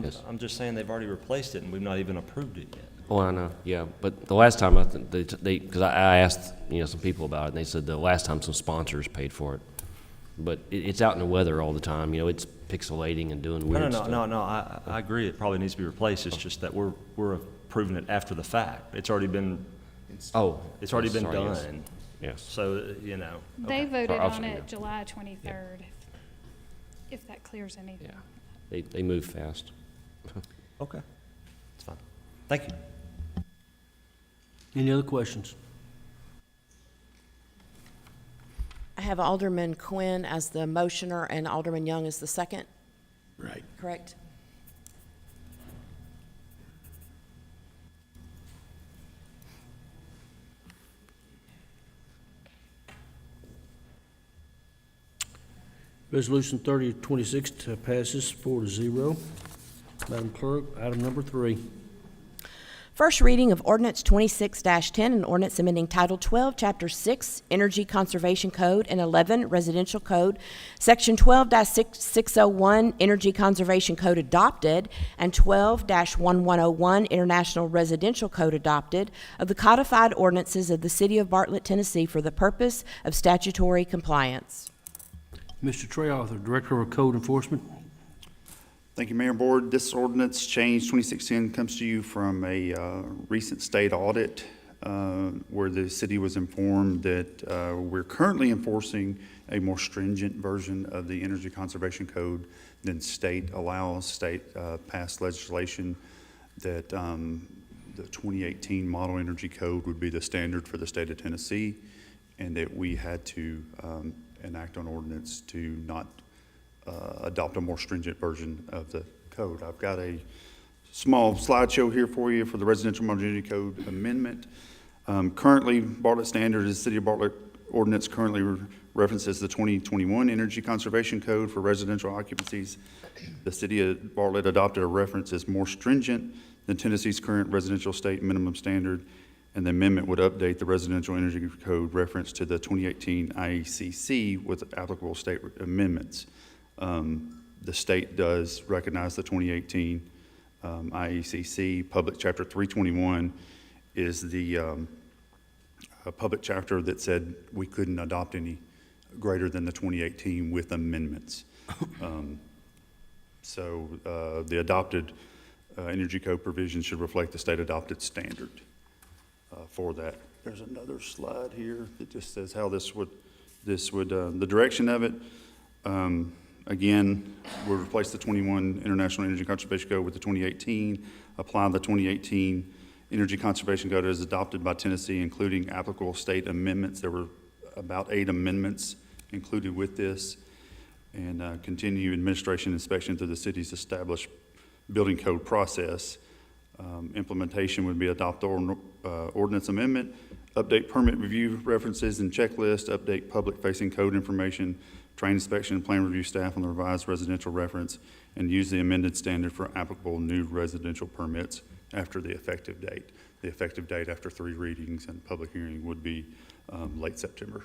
Yes. I'm just saying they've already replaced it and we've not even approved it yet. Oh, I know, yeah, but the last time because I asked, some people about it, and they said the last time some sponsors paid for it. But it's out in the weather all the time, it's pixelating and doing weird stuff. No, I agree, it probably needs to be replaced, it's just that we're approving it after the fact. It's already been, it's already been done. Yes. So, They okay. voted I'll on say it no. July 23rd, if that clears anything. Yeah, they move fast. Okay, it's fine. Thank you. Any other questions? I have Alderman Quinn as the motioner and Alderman Young as the second, Right. correct? Resolution 30-26 passes 4-0. Madam Clerk, item number 3. First reading of ordinance 26-10, an ordinance amending Title 12, Chapter 6, Energy Conservation Code, and 11, Residential Code, Section 12-601, Energy Conservation Code adopted, and 12-1101, International Residential Code adopted, of the codified ordinances of the City of Bartlett, Tennessee, for the purpose of statutory compliance. Mr. Trey Arthur, Director of Code Enforcement. Thank you, Mayor and Board. This ordinance change 2610 comes to you from a recent state audit where the city was informed that we're currently enforcing a more stringent version of the Energy Conservation Code than state allows. State passed legislation that the 2018 Model Energy Code would be the standard for the state of Tennessee, and that we had to enact an ordinance to not adopt a more stringent version of the code. I've got a small slideshow here for you for the Residential Modernity Code amendment. Currently, Bartlett Standard is the City of Bartlett ordinance currently references the 2021 Energy Conservation Code for residential occupancies. The City of Bartlett adopted a reference as more stringent than Tennessee's current residential state minimum standard, and the amendment would update the Residential Energy Code reference to the 2018 IECC with applicable state amendments. The state does recognize the 2018 IECC. Public Chapter 321 is the public chapter that said we couldn't adopt any greater than the 2018 with amendments. So the adopted Energy Code provision should reflect the state adopted standard for that. There's another slide here that just says how this would the direction of it. Again, we'll replace the 21 International Energy Conservation Code with the 2018, apply the 2018 Energy Conservation Code as adopted by Tennessee, including applicable state amendments. There were about 8 amendments included with this, and continue administration inspection through the city's established building code process. Implementation would be adopt the ordinance amendment, update permit review references and checklist, update public-facing code information, train inspection and plan review staff on the revised residential reference, and use the amended standard for applicable new residential permits after the effective date. The effective date after 3 readings and public hearing would be late September.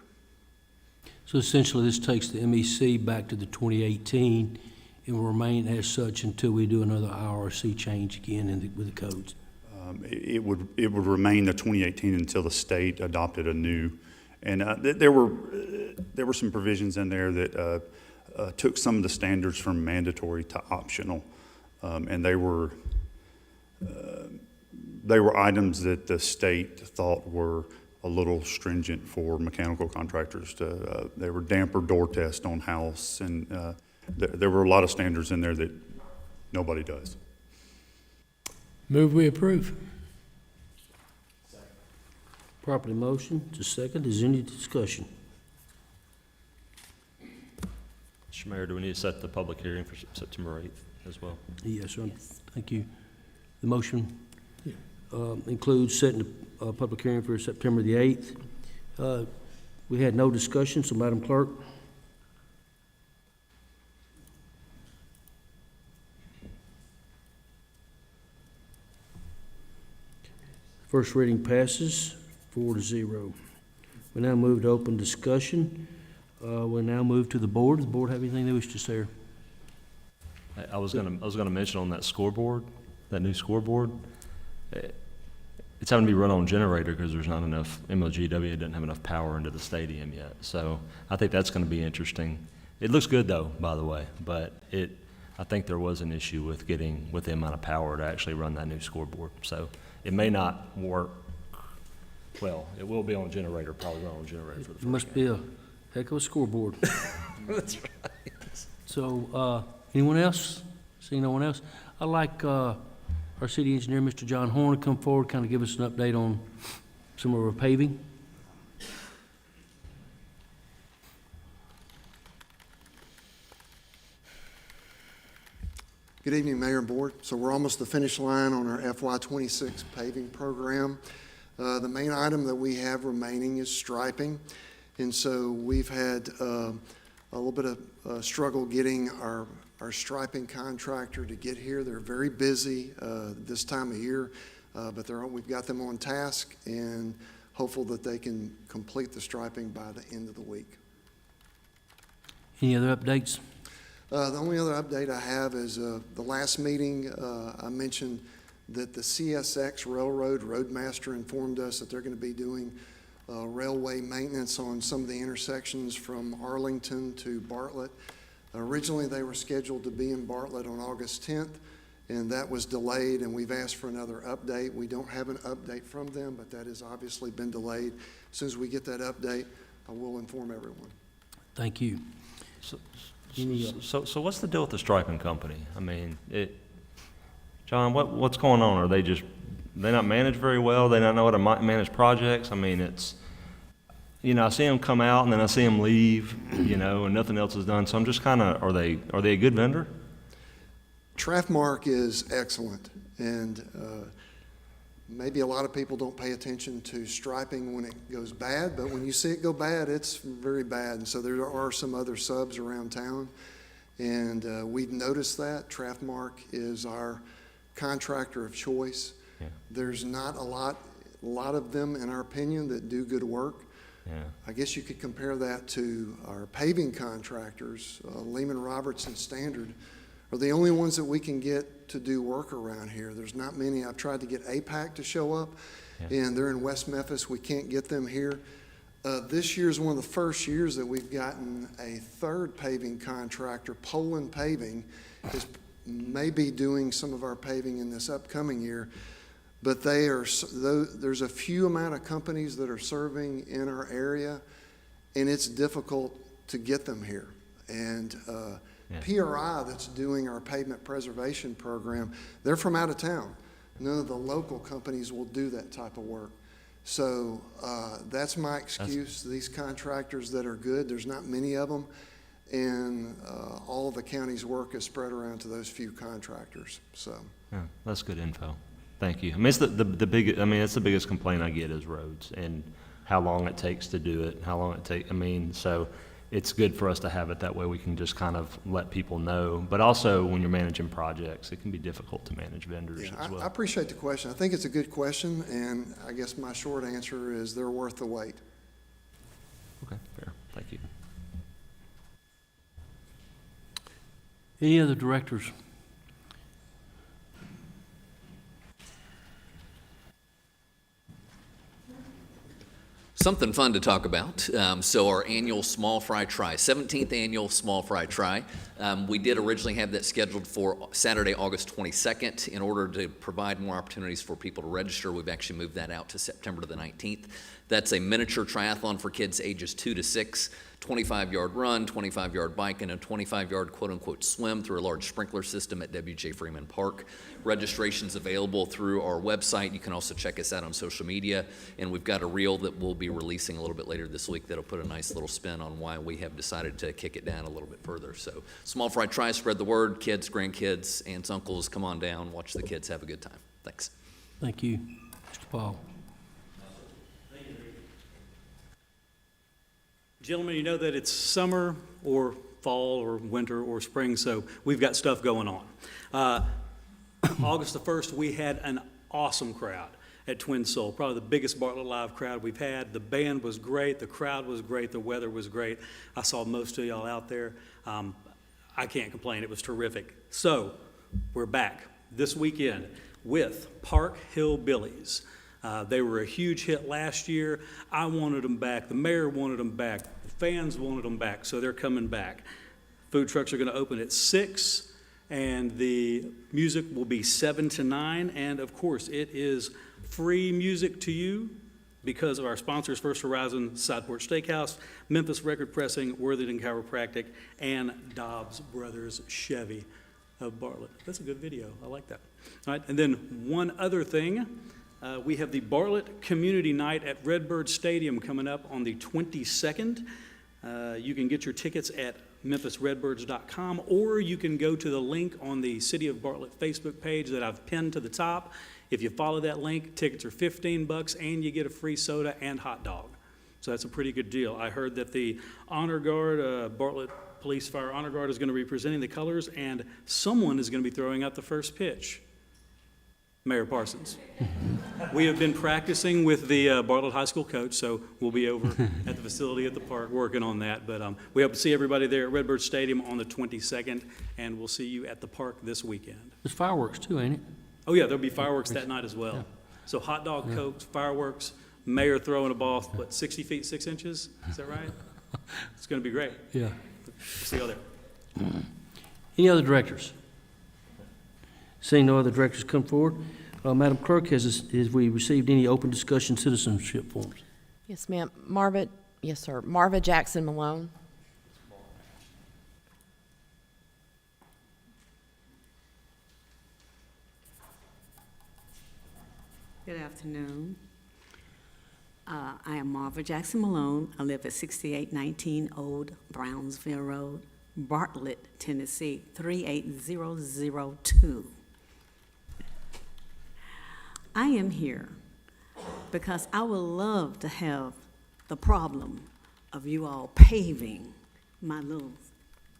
So essentially, this takes the MEC back to the 2018 and will remain as such until we do another IRC change again with the codes. It would remain the 2018 until the state adopted a new, and there were some provisions in there that took some of the standards from mandatory to optional, and they were items that the state thought were a little stringent for mechanical contractors. They were damper door test on house, and there were a lot of standards in there that nobody does. Move we approve. Properly motion to second. Is there any discussion? Mr. Mayor, do we need to set the public hearing for September 8th as well? Yes, sir. Thank you. The motion includes setting the public hearing for September the 8th. We had no discussion, so Madam Clerk. First reading passes 4-0. We now move to open discussion. We'll now move to the board. Does the board have anything they wish to say? I was gonna mention on that scoreboard, that new scoreboard, it's having to be run on generator because there's not enough, MLGW doesn't have enough power into the stadium yet. So I think that's gonna be interesting. It looks good though, by the way, but I think there was an issue with getting, with the amount of power to actually run that new scoreboard. So it may not work. Well, it will be on a generator, probably run on a generator for the first It must be a heck of a scoreboard. That's right. So, anyone else? Seeing no one else? I'd like our city engineer, Mr. John Horn, to come forward, kind of give us an update on some of our paving. Good evening, Mayor and Board. So we're almost the finish line on our FY26 paving program. The main item that we have remaining is striping. And so we've had a little bit of struggle getting our striping contractor to get here. They're very busy this time of year, but we've got them on task and hopeful that they can complete the striping by the end of the week. Any other updates? The only other update I have is the last meeting I mentioned that the CSX Railroad Roadmaster informed us that they're going to be doing railway maintenance on some of the intersections from Arlington to Bartlett. Originally, they were scheduled to be in Bartlett on August 10th, and that was delayed, and we've asked for another update. We don't have an update from them, but that has obviously been delayed. As soon as we get that update, I will inform everyone. Thank you. So what's the deal with the striping company? I mean, John, what's going on? Are they not managed very well? They not know how to manage projects? I mean, I see them come out and then I see them leave, and nothing else is done. So I'm just kind of, are they a good vendor? Trafmark is excellent, and maybe a lot of people don't pay attention to striping when it goes bad, but when you see it go bad, it's very bad. And so there are some other subs around town, and we've noticed that. Trafmark is our contractor of choice. Yeah. There's not a lot of them, in our opinion, that do good work. Yeah. I guess you could compare that to our paving contractors. Lehman Roberts and Standard are the only ones that we can get to do work around here. There's not many. I've tried to get APAC to show up, and they're in West Memphis. We can't get them here. This year is one of the first years that we've gotten a third paving contractor. Poland Paving is maybe doing some of our paving in this upcoming year, but there's a few amount of companies that are serving in our area, and it's difficult to get them here. And PRI that's doing our pavement preservation program, they're from out of town. None of the local companies will do that type of work. So that's my excuse. These contractors that are good, there's not many of them, and all of the county's work is spread around to those few contractors. So Yeah, that's good info. Thank you. I mean, it's the biggest. I mean, it's the biggest complaint I get is roads and how long it takes to do it. How long it take. I mean, so it's good for us to have it that way. We can just kind of let people know. But also, when you're managing projects, it can be difficult to manage vendors as well. I appreciate the question. I think it's a good question, and I guess my short answer is they're worth the wait. Okay, fair. Thank you. Any other directors? Something fun to talk about. So our annual Small Fry Try, 17th annual Small Fry Try. We did originally have that scheduled for Saturday, August 22nd. In order to provide more opportunities for people to register, we've actually moved that out to September the 19th. That's a miniature triathlon for kids ages 2 to 6, 25-yard run, 25-yard bike, and a 25-yard quote-unquote swim through a large sprinkler system at W.J. Freeman Park. Registration's available through our website. You can also check us out on social media, and we've got a reel that we'll be releasing a little bit later this week that'll put a nice little spin on why we have decided to kick it down a little bit further. So Small Fry Try, spread the word. Kids, grandkids, aunts, uncles, come on down, watch the kids, have a good time. Thanks. Thank you. Mr. Paul. Gentlemen, you know that it's summer or fall or winter or spring, so we've got stuff going on. August the 1st, we had an awesome crowd at Twin Soul, probably the biggest Bartlett Live crowd we've had. The band was great, the crowd was great, the weather was great. I saw most of y'all out there. I can't complain, it was terrific. So, we're back this weekend with Park Hillbillies. They were a huge hit last year. I wanted them back. The mayor wanted them back. Fans wanted them back, so they're coming back. Food trucks are going to open at 6, and the music will be 7 to 9. And, of course, it is free music to you because of our sponsors, First Horizon, Side Porch Steakhouse, Memphis Record Pressing, Worthington Chiropractic, and Dobbs Brothers Chevy of Bartlett. That's a good video. I like that. All right, and then one other thing. We have the Bartlett Community Night at Redbird Stadium coming up on the 22nd. You can get your tickets at memphisredbirds.com, or you can go to the link on the City of Bartlett Facebook page that I've pinned to the top. If you follow that link, tickets are $15 and you get a free soda and hot dog. So that's a pretty good deal. I heard that the Honor Guard, Bartlett Police Fire Honor Guard is going to be presenting the colors, and someone is going to be throwing out the first pitch. Mayor Parsons. We have been practicing with the Bartlett High School coach, so we'll be over at the facility at the park working on that. But we hope to see everybody there at Redbird Stadium on the 22nd, and we'll see you at the park this weekend. There's fireworks too, ain't it? Oh yeah, there'll be fireworks that night as well. Yeah. So hot dog, Cokes, fireworks, mayor throwing a ball, what, 60 feet, 6 inches? Is that right? It's going to be great. Yeah. See y'all there. Any other directors? Seeing no other directors come forward, Madam Clerk, has we received any open discussion citizenship forms? Yes, ma'am. Marva Jackson Malone. Good afternoon. I am Marva Jackson Malone. I live at 6819 Old Brownsville Road, Bartlett, Tennessee, 38002. I am here because I would love to have the problem of you all paving my little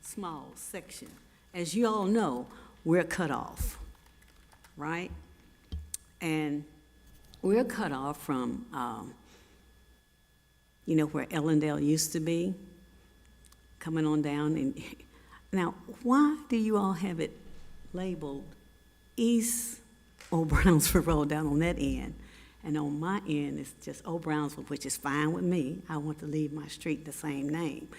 small section. As you all know, we're cut off, right? And we're cut off from, where Ellendale used to be, coming on down. And now, why do you all have it labeled East Old Brownsville Road down on that end? And on my end, it's just Old Brownsville, which is fine with me. I want to leave my street the same name.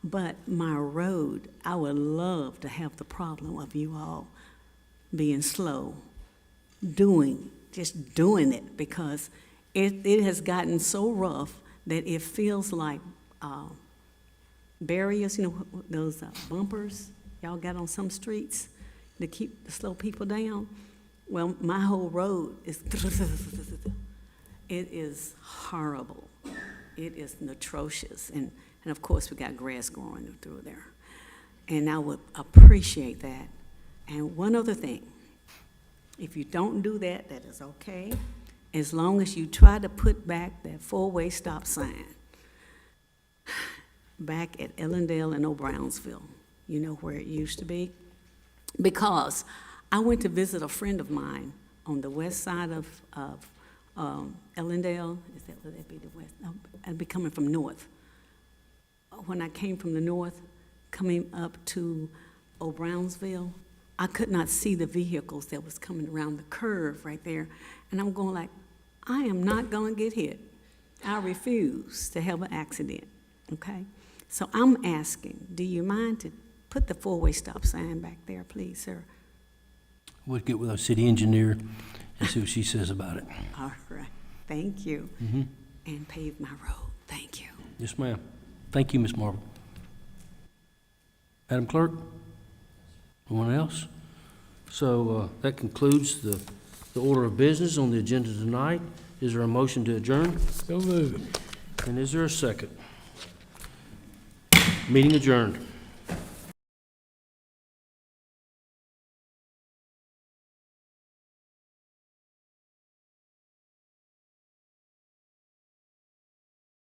But my road, I would love to have the problem of you all being slow, just doing it, because it has gotten so rough that it feels like barriers, those bumpers y'all got on some streets to slow people down. Well, my whole road is, it is horrible. It is atrocious. And of course, we got grass growing through there. And I would appreciate that. And one other thing, if you don't do that, that is okay, as long as you try to put back that four-way stop sign back at Ellendale and O'Brownsville, you know where it used to be? Because I went to visit a friend of mine on the west side of Ellendale. Would that be the west? No, I'd be coming from north. When I came from the north, coming up to O'Brownsville, I could not see the vehicles that was coming around the curve right there. And I'm going like, I am not going to get hit. I refuse to have an accident, okay? So I'm asking, do you mind to put the four-way stop sign back there, please, sir? We'll get with our city engineer and see what she says about it. All right, thank you. Mm-hmm. And pave my road, thank you. Yes, ma'am. Thank you, Ms. Marble. Madam Clerk? Anyone else? So that concludes the order of business on the agenda tonight. Is there a motion to adjourn? So moved. And is there a second? Meeting adjourned.